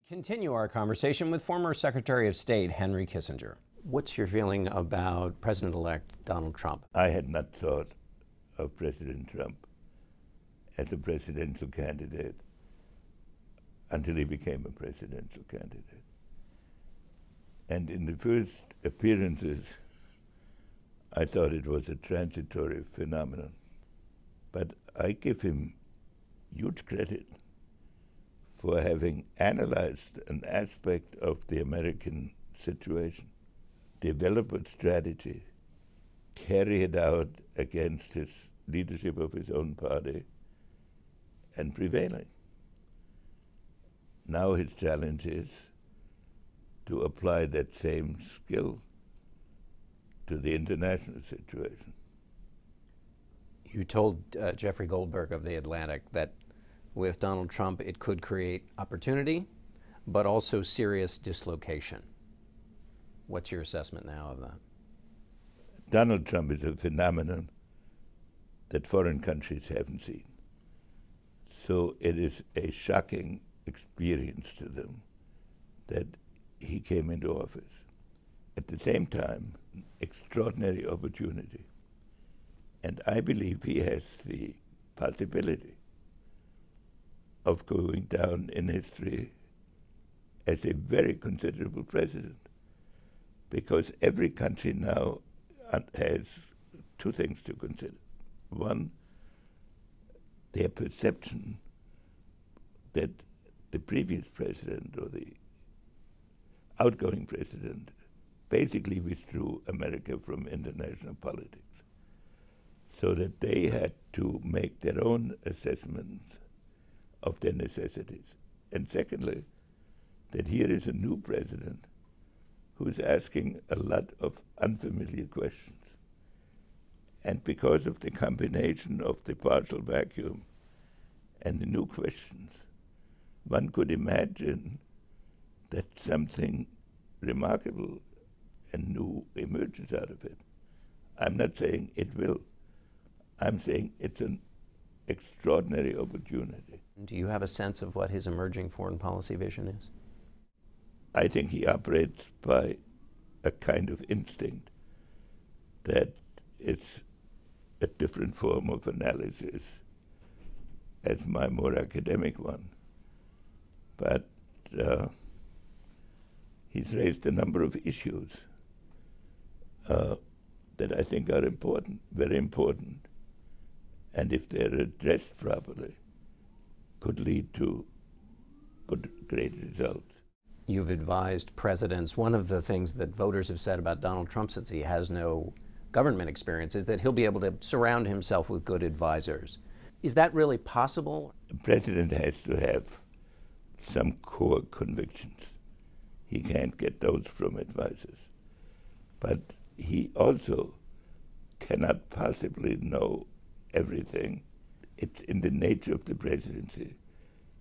Continue our conversation with former Secretary of State Henry Kissinger. What's your feeling about President-elect Donald Trump? I had not thought of President Trump as a presidential candidate until he became a presidential candidate. And in the first appearances, I thought it was a transitory phenomenon. But I give him huge credit for having analyzed an aspect of the American situation, developed a strategy, carry it out against his leadership of his own party, and prevailing. Now his challenge is to apply that same skill to the international situation. You told Jeffrey Goldberg of The Atlantic that with Donald Trump, it could create opportunity, but also serious dislocation. What's your assessment now of that? Donald Trump is a phenomenon that foreign countries haven't seen. So it is a shocking experience to them that he came into office. At the same time, extraordinary opportunity. And I believe he has the possibility of going down in history as a very considerable president, because every country now has two things to consider. One, their perception that the previous president or the outgoing president basically withdrew America from international politics, so that they had to make their own assessments of their necessities. And secondly, that here is a new president who is asking a lot of unfamiliar questions. And because of the combination of the partial vacuum and the new questions, one could imagine that something remarkable and new emerges out of it. I'm not saying it will. I'm saying it's an extraordinary opportunity. Do you have a sense of what his emerging foreign policy vision is? I think he operates by a kind of instinct that it's a different form of analysis as my more academic one. But he's raised a number of issues that I think are important, very important, and if they're addressed properly, could lead to great results. You've advised presidents. One of the things that voters have said about Donald Trump, since he has no government experience, is that he'll be able to surround himself with good advisors. Is that really possible? The president has to have some core convictions. He can't get those from advisors. But he also cannot possibly know everything. It's in the nature of the presidency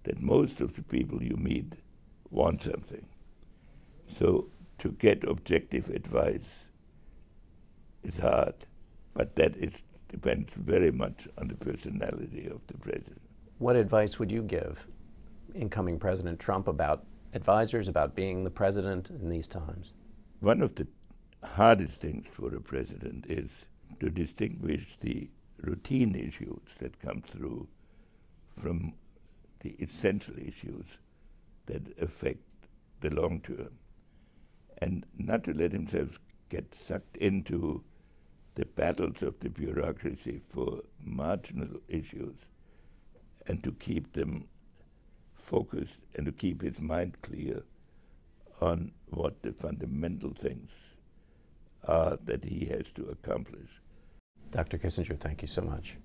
that most of the people you meet want something. So to get objective advice is hard, but that depends very much on the personality of the president. What advice would you give incoming President Trump about advisors, about being the president in these times? One of the hardest things for a president is to distinguish the routine issues that come through from the essential issues that affect the long term, and not to let himself get sucked into the battles of the bureaucracy for marginal issues, and to keep them focused and to keep his mind clear on what the fundamental things are that he has to accomplish. Dr. Kissinger, thank you so much.